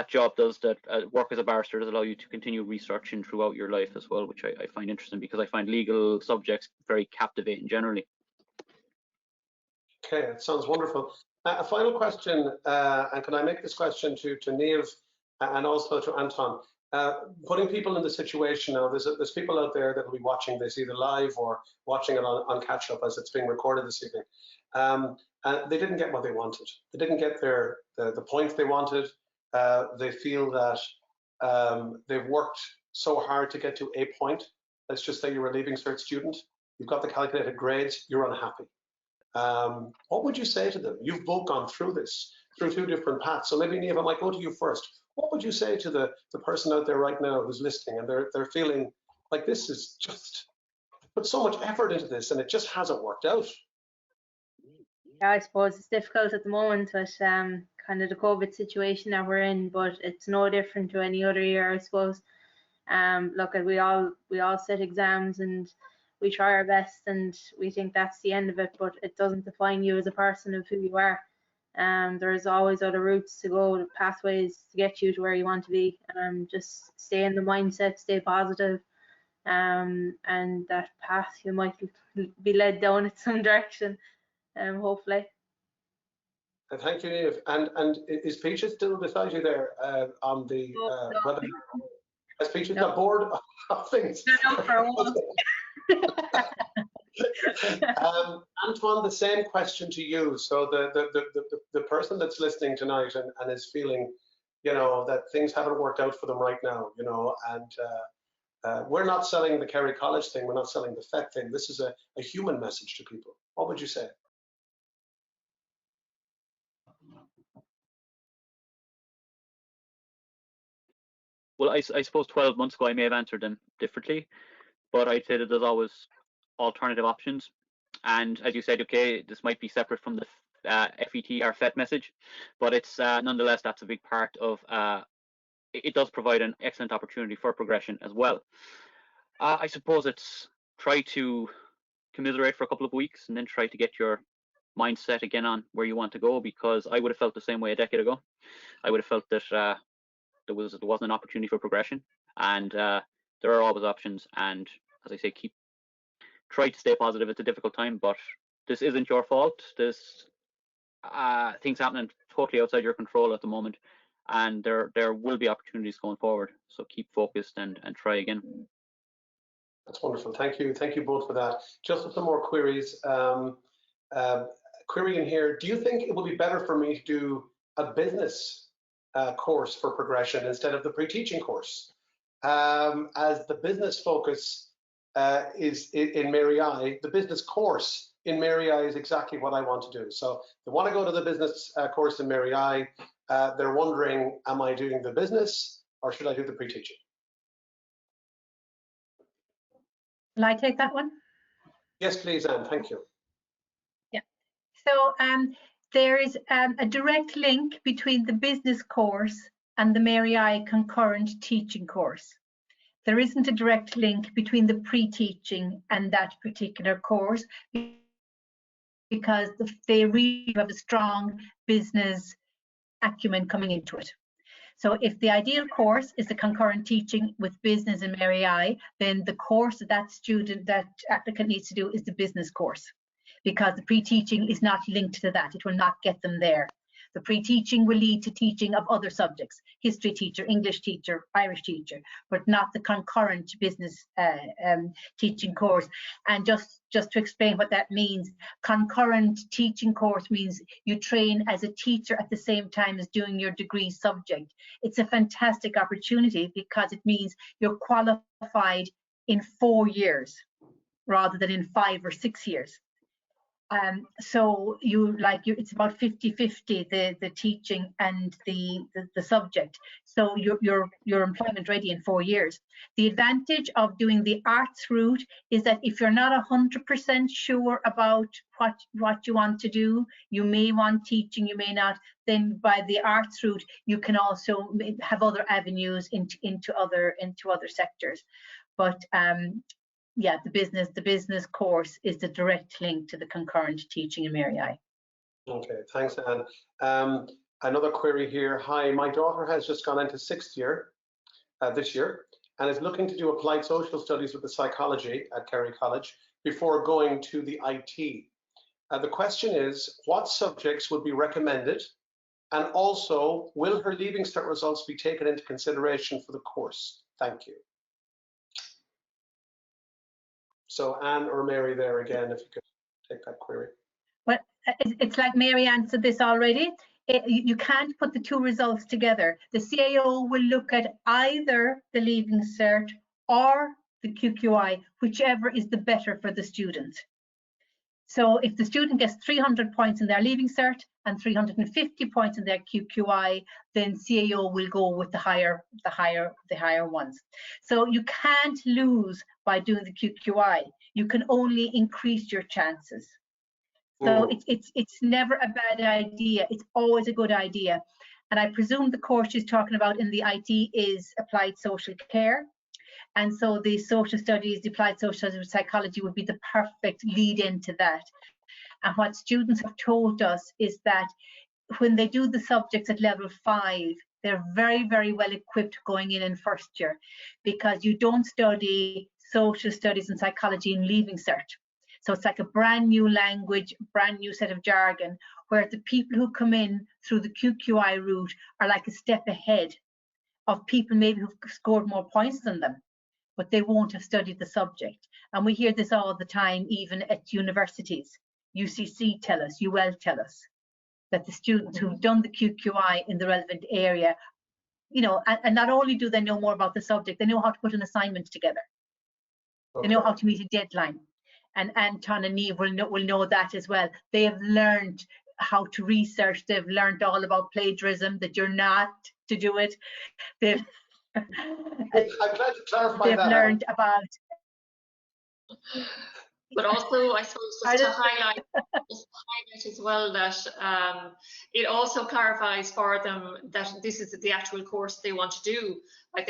F: job does. That work as a barrister does allow you to continue researching throughout your life as well, which I find interesting because I find legal subjects very captivating generally.
A: Okay, it sounds wonderful. A final question, and can I make this question to Niamh and also to Antoin? Putting people in the situation now, there's people out there that will be watching this either live or watching it on catch up as it's being recorded this evening. And they didn't get what they wanted. They didn't get the points they wanted. They feel that they've worked so hard to get to a point. Let's just say you're a Leaving Cert student. You've got the calculated grades. You're unhappy. What would you say to them? You've both gone through this, through two different paths. So maybe Niamh, I might go to you first. What would you say to the person out there right now who's listening and they're feeling like this is just put so much effort into this and it just hasn't worked out?
C: Yeah, I suppose it's difficult at the moment with kind of the COVID situation that we're in, but it's no different to any other year, I suppose. Look, we all set exams and we try our best and we think that's the end of it, but it doesn't define you as a person of who you are. There's always other routes to go, pathways to get you to where you want to be. Just stay in the mindset, stay positive, and that path you might be led down in some direction, hopefully.
A: Thank you, Niamh. And is Peaches still beside you there on the webinar? Has Peaches got bored of things?
C: No, for a while.
A: Antoin, the same question to you. So the person that's listening tonight and is feeling, that things haven't worked out for them right now, and we're not selling the Kerry College thing. We're not selling the FET thing. This is a human message to people. What would you say?
F: Well, I suppose 12 months ago I may have answered them differently, but I'd say that there's always alternative options. And as you said, okay, this might be separate from the FET or FET message, but it's nonetheless, that's a big part of, it does provide an excellent opportunity for progression as well. I suppose it's try to commiserate for a couple of weeks and then try to get your mindset again on where you want to go, because I would have felt the same way a decade ago. I would have felt that there wasn't an opportunity for progression, and there are always options. And as I say, try to stay positive. It's a difficult time, but this isn't your fault. This things happening totally outside your control at the moment, and there will be opportunities going forward. So keep focused and try again.
A: That's wonderful. Thank you both for that. Just some more queries. Query in here: do you think it would be better for me to do a business course for progression instead of the pre-teaching course, as the business focus is in Mary I? The business course in Mary I is exactly what I want to do. So they want to go to the business course in Mary I. They're wondering, am I doing the business or should I do the pre-teaching?
E: Will I take that one?
A: Yes, please, Anne. Thank you.
E: Yeah. So there is a direct link between the business course and the Mary I concurrent teaching course. There isn't a direct link between the pre-teaching and that particular course, because they really have a strong business acumen coming into it. So if the ideal course is the concurrent teaching with business and Mary I, then the course that applicant needs to do is the business course, because the pre-teaching is not linked to that. It will not get them there. The pre-teaching will lead to teaching of other subjects: history teacher, English teacher, Irish teacher, but not the concurrent business teaching course. And just to explain what that means, concurrent teaching course means you train as a teacher at the same time as doing your degree subject. It's a fantastic opportunity because it means you're qualified in 4 years rather than in 5 or 6 years. So it's about 50-50, the teaching and the subject. So you're employment ready in 4 years. The advantage of doing the arts route is that if you're not 100% sure about what you want to do, you may want teaching, you may not, then by the arts route you can also have other avenues into other sectors. But yeah, the business course is the direct link to the concurrent teaching in Mary I.
A: Okay, thanks, Anne. Another query here. Hi, my daughter has just gone into 6th year this year and is looking to do applied social studies with the psychology at Kerry College before going to the IT. The question is, what subjects would be recommended, and also will her Leaving Cert results be taken into consideration for the course? Thank you. So Anne or Mary there again, if you could take that query.
E: Well, it's like Mary answered this already. You can't put the two results together. The CAO will look at either the Leaving Cert or the QQI, whichever is the better for the student. So if the student gets 300 points in their Leaving Cert and 350 points in their QQI, then CAO will go with the higher ones. So you can't lose by doing the QQI. You can only increase your chances. So it's never a bad idea. It's always a good idea. And I presume the course she's talking about in the IT is applied social care. And so the social studies, the applied social studies with psychology would be the perfect lead into that. And what students have told us is that when they do the subjects at level 5, they're very, very well equipped going in 1st year, because you don't study social studies and psychology in Leaving Cert. So it's like a brand new language, brand new set of jargon, where the people who come in through the QQI route are like a step ahead of people maybe who've scored more points than them, but they won't have studied the subject. And we hear this all the time, even at universities. UCC tell us, UL tell us, that the students who've done the QQI in the relevant area, you know, and not only do they know more about the subject, they know how to put an assignment together. Okay. They know how to meet a deadline. And Antoin and Niambh will know that as well. They have learned how to research. They've learned all about plagiarism, that you're not to do it. I'm
A: glad to clarify
D: they've
A: that.
D: Learned about. But also, I suppose, just to highlight as well that it also clarifies for them that this is the actual course they want to do. Like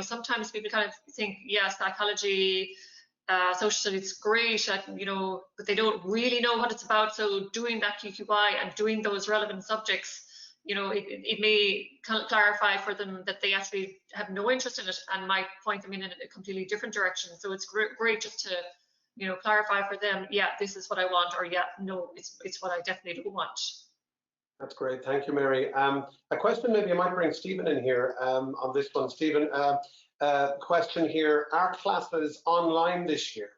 D: sometimes people kind of think, yeah, psychology, social studies great, you know, but they don't really know what it's about. So doing that QQI and doing those relevant subjects, you know, it may clarify for them that they actually have no interest in it and might point them in a completely different direction. So it's great just to, you know, clarify for them, yeah, this is what I want, or yeah, no, it's what I definitely don't want.
A: That's great. Thank you, Mary. A question, maybe I might bring Stephen in here on this one. Stephen, question here, are classes online this year?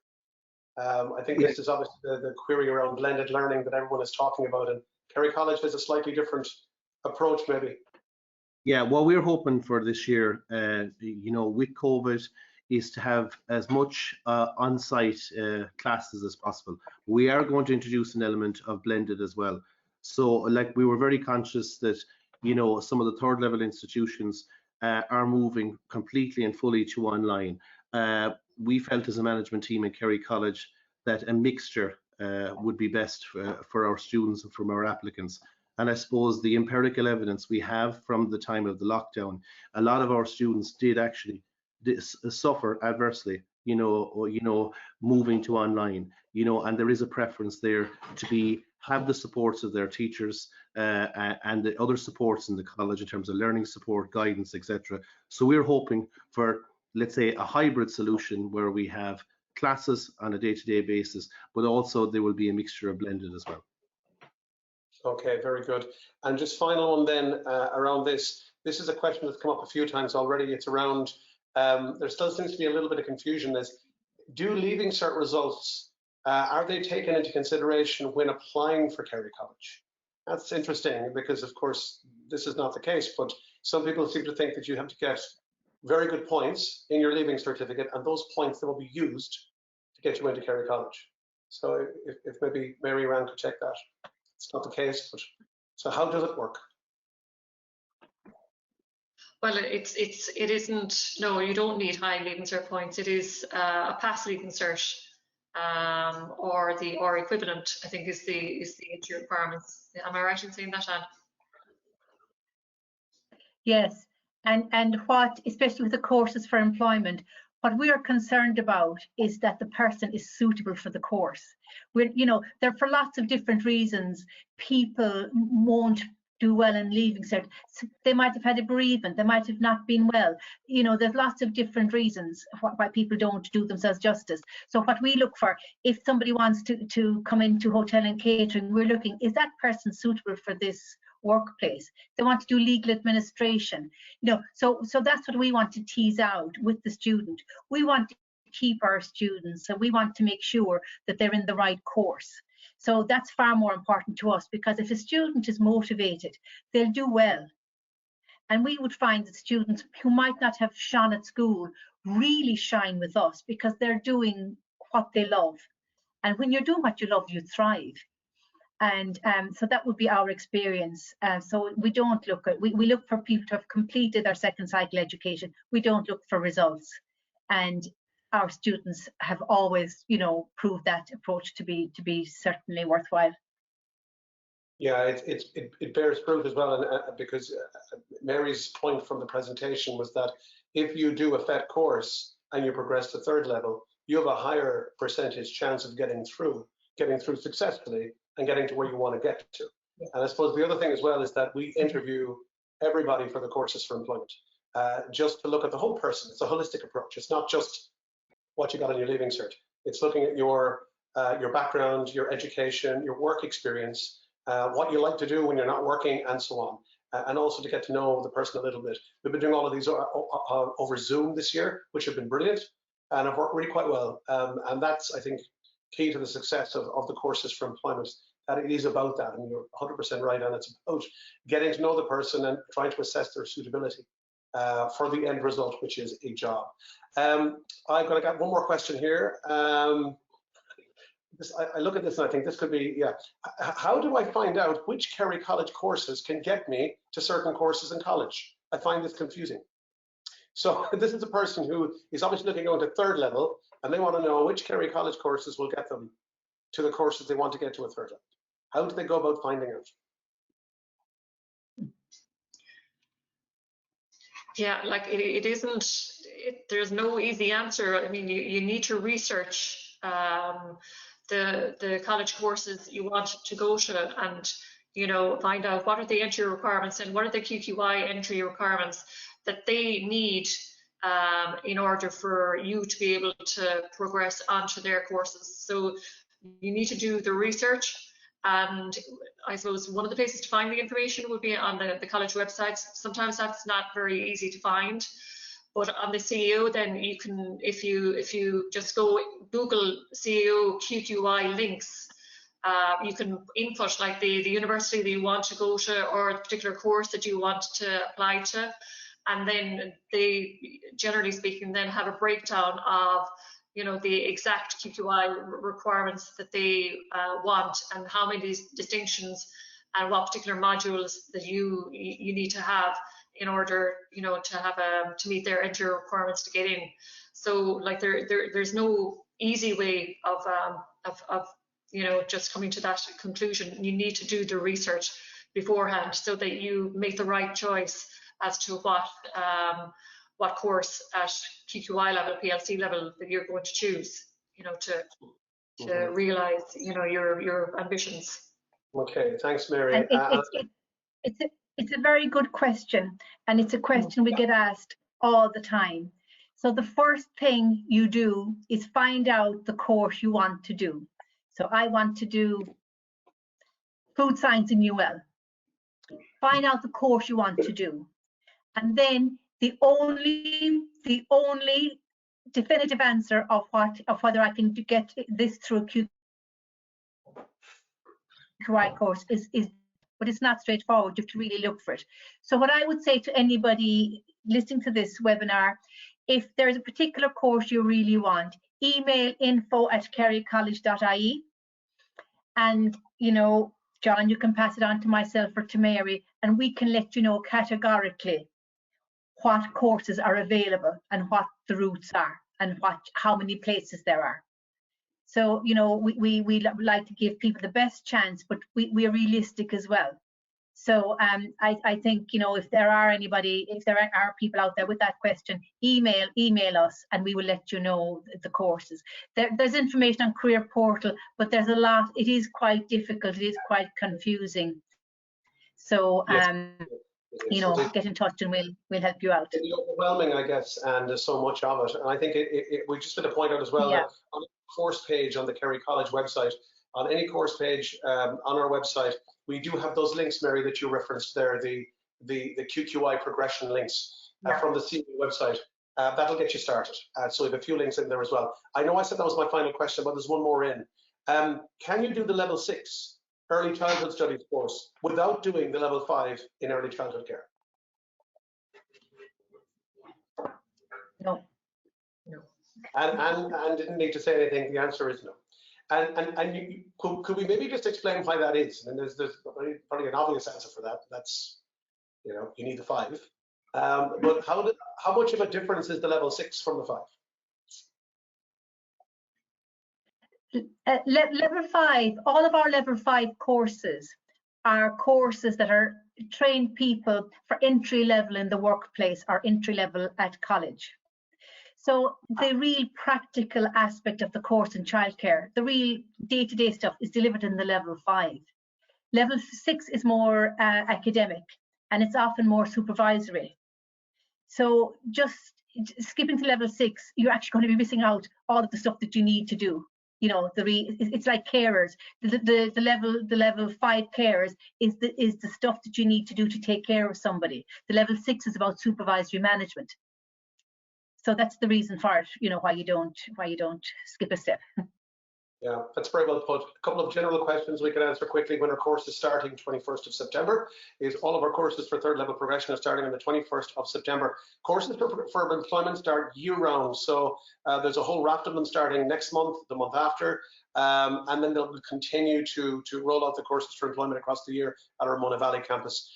A: I think this is obviously the query around blended learning that everyone is talking about, and Kerry College has a slightly different approach maybe.
B: Yeah, what we're hoping for this year, you know, with COVID, is to have as much on-site classes as possible. We are going to introduce an element of blended as well. So, like, we were very conscious that, you know, some of the third level institutions are moving completely and fully to online. We felt as a management team in Kerry College that a mixture would be best for our students and from our applicants. And I suppose the empirical evidence we have from the time of the lockdown, a lot of our students did actually suffer adversely, you know, moving to online, you know, and there is a preference there to have the supports of their teachers and the other supports in the college in terms of learning support, guidance, etc. So we're hoping for, let's say, a hybrid solution where we have classes on a day-to-day basis, but also there will be a mixture of blended as well.
A: Okay, very good. And just final one then around this. This is a question that's come up a few times already. It's around, there still seems to be a little bit of confusion. Do Leaving Cert results, are they taken into consideration when applying for Kerry College? That's interesting because, of course, this is not the case, but some people seem to think that you have to get very good points in your Leaving Certificate, and those points that will be used to get you into Kerry College. So if maybe Mary Rand could check that. It's not the case, but so how does it work?
D: Well, it isn't. No, you don't need high Leaving Cert points. It is a pass Leaving Cert, or equivalent, I think, is the entry requirements. Am I right in saying that, Anne?
E: Yes, and what, especially with the courses for employment, what we are concerned about is that the person is suitable for the course. You know, there for lots of different reasons, people won't do well in Leaving Cert. So they might have had a bereavement, they might have not been well. You know, there's lots of different reasons why people don't do themselves justice. So what we look for, if somebody wants to come into hotel and catering, we're looking, is that person suitable for this workplace? They want to do legal administration, you know, so that's what we want to tease out with the student. We want to keep our students, so we want to make sure that they're in the right course. So that's far more important to us, because if a student is motivated, they'll do well. And we would find that students who might not have shone at school really shine with us because they're doing what they love. And when you're doing what you love, you thrive. And so that would be our experience. So we don't look at, we look for people to have completed their second cycle education. We don't look for results. And our students have always, you know, proved that approach to be certainly worthwhile.
A: Yeah, it bears fruit as well, and because Mary's point from the presentation was that if you do a FET course and you progress to third level, you have a higher percentage chance of getting through successfully and getting to where you want to get to. Yeah. And I suppose the other thing as well is that we interview everybody for the courses for employment, just to look at the whole person. It's a holistic approach. It's not just what you got on your Leaving Cert. It's looking at your background, your education, your work experience, what you like to do when you're not working, and so on. And also to get to know the person a little bit. We've been doing all of these over Zoom this year, which have been brilliant and have worked really quite well. And that's, I think, key to the success of the courses for employment, that it is about that, and you're 100% right, and it's about getting to know the person and trying to assess their suitability for the end result, which is a job. I've got one more question here. I look at this and I think this could be, yeah. How do I find out which Kerry College courses can get me to certain courses in college? I find this confusing. So this is a person who is obviously looking to go into third level, and they want to know which Kerry College courses will get them to the courses they want to get to a third level. How do they go about finding out?
D: Yeah, like it isn't, there's no easy answer. I mean, you need to research the college courses you want to go to, and find out what are the entry requirements and what are the QQI entry requirements that they need in order for you to be able to progress onto their courses. So you need to do the research, and I suppose one of the places to find the information would be on the college websites. Sometimes that's not very easy to find, but on the CEO, then you can, if you just go Google CEO QQI links, you can input like the university that you want to go to, or a particular course that you want to apply to, and then they, generally speaking, then have a breakdown of the exact QQI requirements that they want, and how many distinctions and what particular modules that you need to have in order to have to meet their entry requirements to get in. So like there's no easy way of just coming to that conclusion. You need to do the research beforehand so that you make the right choice as to what course at QQI level, PLC level that you're going to choose, to realise, your ambitions.
A: Okay, thanks, Mary.
E: It's a very good question, and it's a question we get asked all the time. So the first thing you do is find out the course you want to do. So I want to do food science in UL. Find out the course you want to do. And then the only definitive answer of whether I can get this through QQI course is, but it's not straightforward. You have to really look for it. So what I would say to anybody listening to this webinar, if there's a particular course you really want, email info@kerrycollege.ie, and John, you can pass it on to myself or to Mary, and we can let you know categorically what courses are available and what the routes are and how many places there are. So we like to give people the best chance, but we are realistic as well. So I think if there are people out there with that question, email us and we will let you know the courses. There's information on Career Portal, but there's a lot. It is quite difficult. It is quite confusing. So get in touch and we'll help you out.
A: It's overwhelming, I guess, and there's so much of it. And I think we just want to point out as well that on the course page on the Kerry College website, on any course page on our website, we do have those links, Mary, that you referenced there, the QQI progression links from the CEO website. That'll get you started. So we have a few links in there as well. I know I said that was my final question, but there's one more in. Can you do the level 6 early childhood studies course without doing the level 5 in early childhood care?
E: No.
A: And didn't need to say anything. The answer is no. And could we maybe just explain why that is? And there's probably an obvious answer for that. That's you need the 5. But how much of a difference is the level 6 from the 5?
E: Level 5, all of our level 5 courses are courses that are trained people for entry level in the workplace or entry level at college. So the real practical aspect of the course in childcare, the real day-to-day stuff, is delivered in the level 5. Level 6 is more academic, and it's often more supervisory. So just skipping to level 6, you're actually going to be missing out all of the stuff that you need to do. It's like carers. The level 5 carers is the stuff that you need to do to take care of somebody. The level 6 is about supervisory management. So that's the reason for it, why you don't skip a step.
A: Yeah, that's very well put. A couple of general questions we can answer quickly. When our course is starting 21st of September, is all of our courses for third level progression are starting on the 21st of September. Courses for employment start year round. So there's a whole raft of them starting next month, the month after, and then they'll continue to roll out the courses for employment across the year at our Mona Valley campus.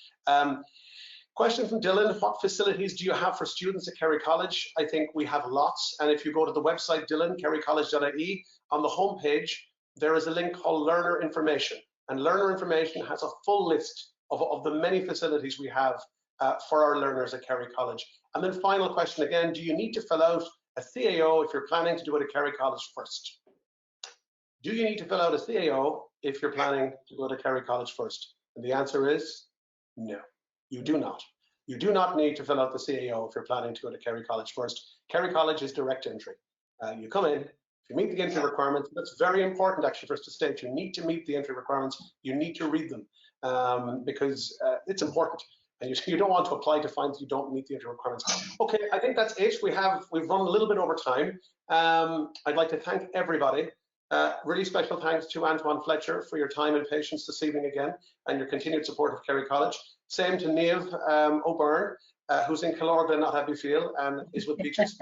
A: Question from Dylan: what facilities do you have for students at Kerry College? I think we have lots, and if you go to the website, Dylan, kerrycollege.ie, on the home page, there is a link called Learner Information, and Learner Information has a full list of the many facilities we have for our learners at Kerry College. And then final question again, do you need to fill out a CAO if you're planning to do it at Kerry College first? Do you need to fill out a CAO if you're planning to go to Kerry College first? And the answer is no, you do not. You do not need to fill out the CAO if you're planning to go to Kerry College first. Kerry College is direct entry. You come in, if you meet the entry requirements, that's very important actually for us to state. You need to meet the entry requirements. You need to read them because it's important. And you don't want to apply to find that you don't meet the entry requirements. Okay, I think that's it. We've run a little bit over time. I'd like to thank everybody. Really special thanks to Antoin Fletcher for your time and patience this evening again, and your continued support of Kerry College. Same to Niambh O'Byrne, who's in Killorglin, not Abbeyfield, and is with Beaches.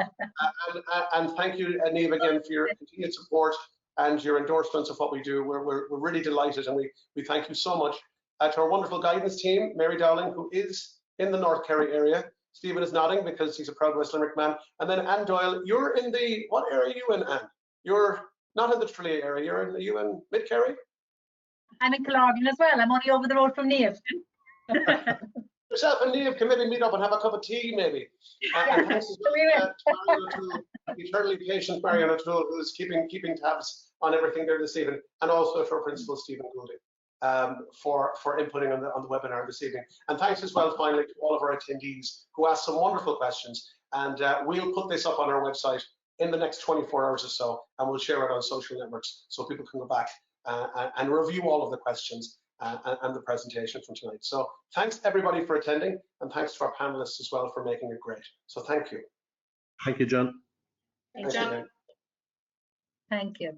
A: And thank you, Niambh, again for your continued support and your endorsements of what we do. We're really delighted, and we thank you so much. To our wonderful guidance team, Mary Dowling, who is in the North Kerry area. Stephen is nodding because he's a proud West Limerick man. And then Anne Doyle, you're in the, what area are you in, Anne? You're not in the Tralee area, are you in Mid-Kerry?
E: I'm in Killorglin as well. I'm only over the road from Niamh.
A: Yourself and Niamh can maybe meet up and have a cup of tea, maybe. And thanks as well to Marion O'Toole, eternally patient Marion O'Toole, who is keeping tabs on everything there this evening, and also to our principal, Stephen Goulding. For inputting on the webinar this evening. And thanks as well, finally, to all of our attendees who asked some wonderful questions. And we'll put this up on our website in the next 24 hours or so, and we'll share it on social networks so people can go back and review all of the questions and the presentation from tonight. So thanks everybody for attending, and thanks to our panelists as well for making it great. So thank you.
B: Thank you, John.
D: Thanks, John.
E: Thank you.